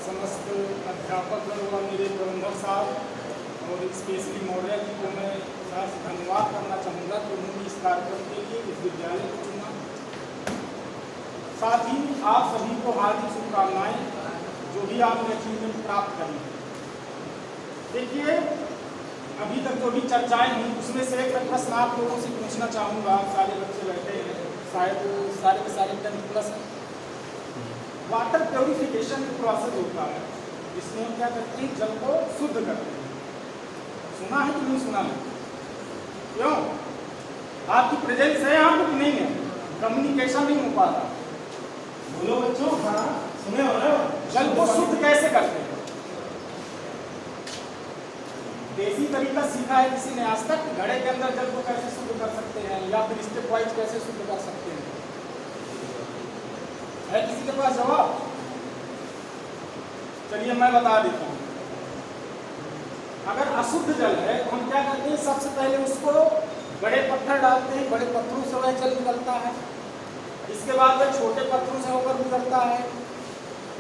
समस्त अध्यापक व मेरे प्रबंधक साहब और स्पेशली मौर्य जी को मैं खास धन्यवाद करना चाहूँगा कि उन्होंने इस कार्यक्रम के लिए इस विद्यालय को चुना। साथ ही आप सभी को हार्दिक शुभकामनाएं, जो भी आपने अचीवमेंट प्राप्त करी। देखिए, अभी तक जो भी चर्चाएं हुई उसमें से एक प्रश्न आप लोगों से पूछना चाहूँगा। आप सारे बच्चे बैठे हैं, शायद सारे के सारे 10+ हैं। वाटर प्योरिफिकेशन प्रोसेस होता है, जिसमें हम क्या करते हैं, जल को शुद्ध करते हैं। सुना है कि नहीं सुना है? क्यों? आपकी प्रेजेंस है यहाँ पर कि नहीं है? कम्युनिकेशन नहीं हो पाता। बोलो बच्चों। हाँ, सुने हो ना? जल को शुद्ध कैसे करते हैं? देसी तरीका सीखा है किसी ने आज तक? घड़े के अंदर जल को कैसे शुद्ध कर सकते हैं, या फिर स्टेप वाइज कैसे शुद्ध कर सकते हैं? है किसी के पास जवाब? चलिए मैं बता देता हूँ। अगर अशुद्ध जल है तो हम क्या करते हैं, सबसे पहले उसको बड़े पत्थर डालते हैं, बड़े पत्थरों से वह जल निकलता है। इसके बाद वह छोटे पत्थरों से होकर गुजरता है।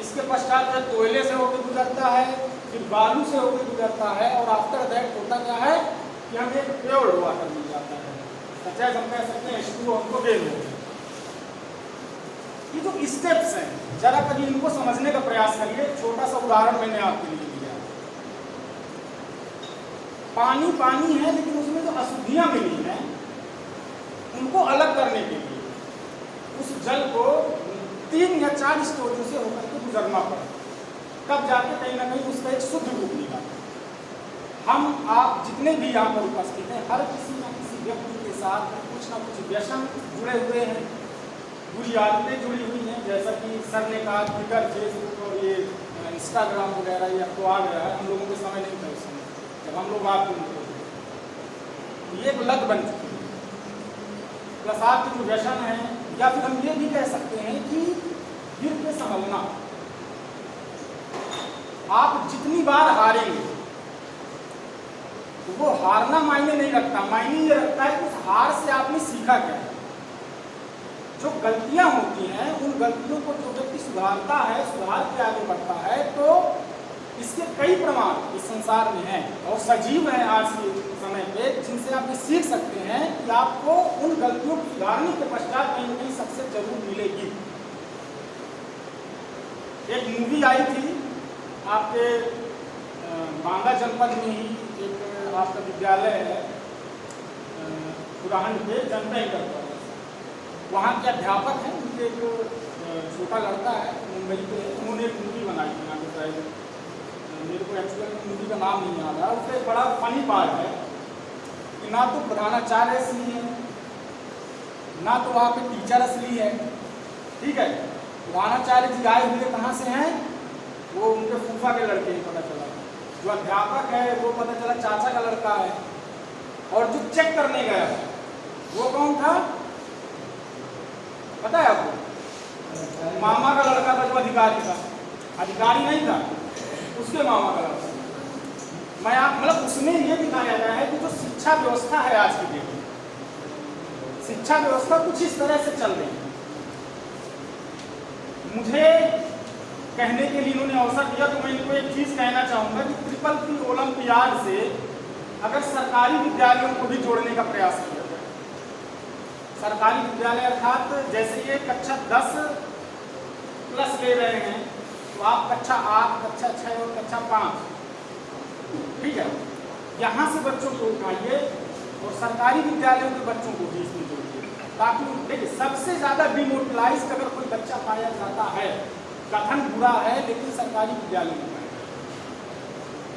इसके पश्चात वह कोयले से होकर गुजरता है, फिर बालू से होकर गुजरता है, और आफ्टर दैट होता क्या है कि हमें एक प्योर वाटर मिल जाता है। सच्चाई हम कह सकते हैं H2O हमको दे दो। ये जो स्टेप्स हैं, जरा कभी इनको समझने का प्रयास करिए। छोटा सा उदाहरण मैंने आपके लिए दिया। पानी पानी है, लेकिन उसमें जो अशुद्धियां मिली हैं उनको अलग करने के लिए उस जल को 3 या 4 स्टेजों से होकर के गुजरना पड़ा, तब जाके कहीं ना कहीं उसका एक शुद्ध रूप मिला। हम आप जितने भी यहाँ पर उपस्थित हैं, हर किसी न किसी व्यक्ति के साथ कुछ ना कुछ व्यसन जुड़े हुए हैं, बुरी आदतें जुड़ी हुई हैं। जैसा कि सर ने कहा, ट्विटर, फेसबुक और ये इंस्टाग्राम वगैरह ये अब तो आ गया है। हम लोगों के समय नहीं था उस समय, जब हम लोग आपके उनको ये एक लत बन चुकी है। प्लस आपके जो व्यसन है, या फिर हम ये भी कह सकते हैं कि गिर के संभलना। आप जितनी बार हारेंगे तो वो हारना मायने नहीं रखता, मायने ये रखता है कि उस हार से आपने सीखा क्या है। जो गलतियां होती हैं, उन गलतियों को जो व्यक्ति सुधारता है, सुधार के आगे बढ़ता है, तो इसके कई प्रमाण इस संसार में हैं और सजीव हैं आज के समय पे, जिनसे आप ये सीख सकते हैं कि आपको उन गलतियों को सुधारने के पश्चात कहीं ना कहीं सक्सेस जरूर मिलेगी। एक मूवी आई थी आपके बांदा जनपद में ही, एक आपका विद्यालय है पुरान पे, जनता इंटर कॉलेज। वहाँ के अध्यापक हैं, उनके एक छोटा लड़का है, मुंबई पे। उन्होंने एक मूवी बनाई थी यहाँ पे, मेरे को एक्चुअल मूवी का नाम नहीं याद है। उसका एक बड़ा फनी पार्ट है कि ना तो प्रधानाचार्य असली है, ना तो वहाँ पे टीचर असली है। ठीक है, प्रधानाचार्य जी आए हुए कहाँ से हैं? वो उनके फूफा के लड़के हैं, पता चला। जो अध्यापक है वो पता चला चाचा का लड़का है, और जो चेक करने गया वो कौन था पता है आपको? मामा का लड़का था, जो अधिकारी था। अधिकारी नहीं था, उसके मामा का लड़का। मैं आप मतलब उसमें ये दिखाया गया है कि जो शिक्षा व्यवस्था है आज की डेट में, शिक्षा व्यवस्था कुछ इस तरह से चल रही है। मुझे कहने के लिए इन्होंने अवसर दिया, तो मैं इनको एक चीज़ कहना चाहूँगा कि ट्रिपल ओलंपियाड से अगर सरकारी विद्यालयों को भी जोड़ने का प्रयास किया जाए, सरकारी विद्यालय अर्थात जैसे ये कक्षा 10+ ले रहे हैं, तो आप कक्षा 8, कक्षा 6 और कक्षा 5, ठीक है, यहाँ से बच्चों को उठाइए और सरकारी विद्यालयों के बच्चों को भी इसमें जोड़िए, ताकि देखिए सबसे ज़्यादा डिमोटिलाइज अगर कोई बच्चा पाया जाता है, कथन बुरा है लेकिन सरकारी विद्यालय में पाया जाता है,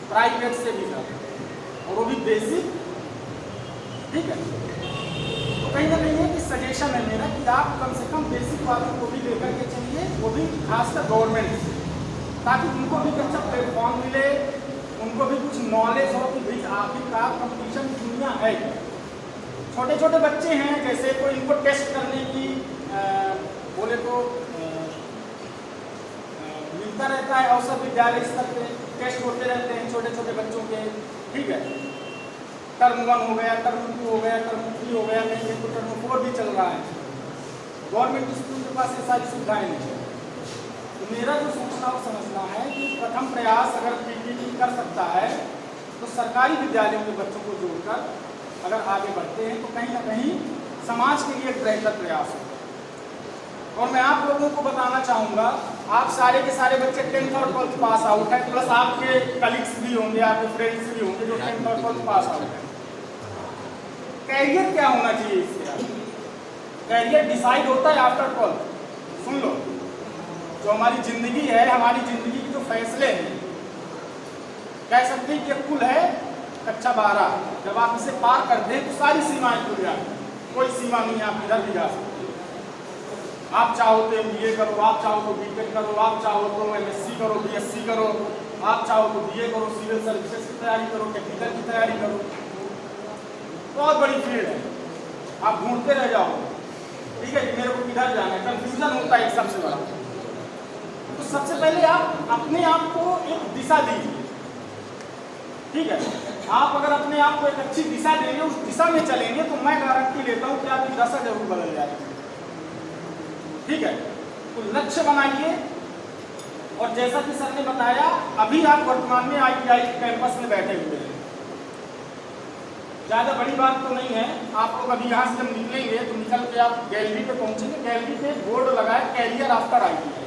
प्राइवेट से भी ज़्यादा, और वो भी बेसिक। ठीक है, तो कहीं ना कहीं एक सजेशन है मेरा कि आप कम से कम बेसिक वालों को भी लेकर के चलिए, वो भी खासकर गवर्नमेंट से, ताकि उनको भी अच्छा प्लेटफॉर्म मिले, उनको भी कुछ नॉलेज हो कि भाई आखिरकार कंपटीशन की दुनिया है। छोटे छोटे बच्चे हैं, जैसे कोई इनको टेस्ट करने की बोले तो मिलता रहता है अवसर, विद्यालय स्तर पे टेस्ट होते रहते हैं छोटे छोटे बच्चों के। ठीक है, टर्म 1 हो गया, टर्म 2 हो गया, टर्म 3 हो गया, नहीं तो टर्म 4 भी चल रहा है। गवर्नमेंट स्कूल के पास ये सारी सुविधाएं नहीं है। तो मेरा जो सोचना और समझना है कि प्रथम प्रयास अगर पीटीटी कर सकता है तो सरकारी विद्यालयों के बच्चों को जोड़कर अगर आगे बढ़ते हैं तो कहीं ना कहीं समाज के लिए एक बेहतर प्रयास होगा। और मैं आप लोगों को बताना चाहूँगा, आप सारे के सारे बच्चे 10th और 12th पास आउट है, प्लस आपके कलीग्स भी होंगे, आपके फ्रेंड्स भी होंगे जो 10th और 12th पास आउट है। कैरियर क्या होना चाहिए इसके आगे? कैरियर डिसाइड होता है आफ्टर 12th। सुन लो, जो हमारी ज़िंदगी है, हमारी ज़िंदगी के जो फैसले हैं, कह सकते हैं कि कुल है कक्षा 12। जब आप इसे पार कर दें तो सारी सीमाएं खुल जाती हैं, कोई सीमा नहीं, आप इधर भी जा सकते। आप चाहो तो MBA करो, आप चाहो तो BTech करो, आप चाहो तो MSc करो, BSc करो, आप चाहो तो BA करो, सिविल सर्विसेज की तैयारी करो, टेक्निकल की तैयारी करो, बहुत बड़ी फील्ड है, आप ढूंढते रह जाओ। ठीक है, मेरे को किधर जाना है, कंफ्यूजन होता है सबसे बड़ा। तो सबसे पहले आप अपने आप को एक दिशा दीजिए। ठीक है, आप अगर अपने आप को एक अच्छी दिशा देंगे, उस दिशा में चलेंगे, तो मैं गारंटी लेता हूँ कि आपकी दशा जरूर बदल जाएगी। ठीक है, तो लक्ष्य बनाइए। और जैसा कि सर ने बताया, अभी आप वर्तमान में ITI कैंपस में बैठे हुए हैं, ज़्यादा बड़ी बात तो नहीं है। आप लोग अभी यहाँ से जब निकलेंगे तो निकल के आप गैलरी पे पहुँचेंगे, गैलरी पे बोर्ड लगा है career after ITI।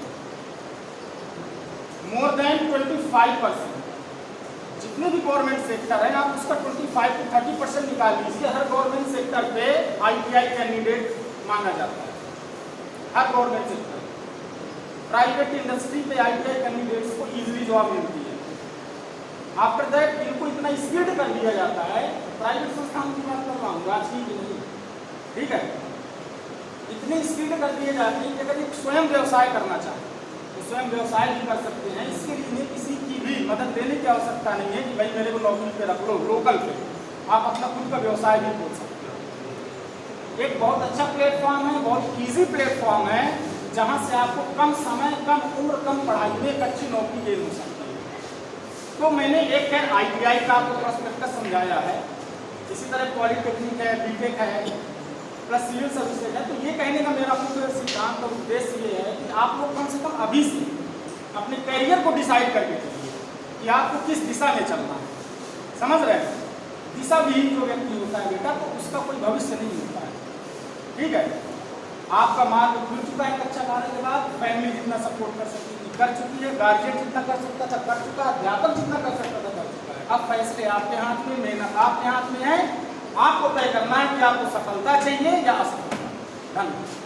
More than 25% जितने भी गवर्नमेंट सेक्टर है, आप उसका 25 to 30% निकाल लीजिए। हर गवर्नमेंट सेक्टर पे ITI कैंडिडेट मांगा जाता है, हर गवर्नमेंट सेक्टर। प्राइवेट इंडस्ट्री पे ITI कैंडिडेट्स को इजीली जॉब मिलती है। आफ्टर दैट इनको इतना स्किल्ड कर दिया जाता है, प्राइवेट संस्थानों की बात कर रहा हूँ, आज की नहीं। ठीक है, इतने स्किल्ड कर दिए जाते हैं कि अगर एक स्वयं व्यवसाय करना चाहे तो स्वयं व्यवसाय भी कर सकते हैं। इसके लिए इन्हें किसी की भी मदद लेने की आवश्यकता नहीं है कि भाई मेरे को नौकरी पे रख लो, लोकल पे आप अपना खुद का व्यवसाय भी खोल सकते हो। एक बहुत अच्छा प्लेटफॉर्म है, बहुत ईजी प्लेटफॉर्म है, जहाँ से आपको कम समय, कम उम्र, कम पढ़ाई में एक अच्छी नौकरी गेन हो सकती है। तो मैंने एक खैर ITI का आपको प्रोस्पेक्टस समझाया है, इसी तरह पॉलिटेक्निक है, BTech है, प्लस सिविल सर्विसेज है। तो ये कहने का मेरा मुख्य सिद्धांत और उद्देश्य ये है कि आप लोग कम से कम अभी से अपने कैरियर को डिसाइड करके चलिए कि आपको किस दिशा में चलना है। समझ रहे हैं? दिशा विहीन जो व्यक्ति होता है बेटा, तो उसका कोई भविष्य नहीं होता है। ठीक है, आपका मार्ग खुल चुका है कक्षा 12 के बाद, फैमिली जितना सपोर्ट कर सकती थी कर चुकी है, गार्जियन जितना कर सकता था कर चुका, अध्यापक जितना कर सकता था कर चुका है। अब फैसले आपके हाथ में, मेहनत आपके हाथ में है। आपको तय करना है कि आपको सफलता चाहिए या असफलता। धन्यवाद।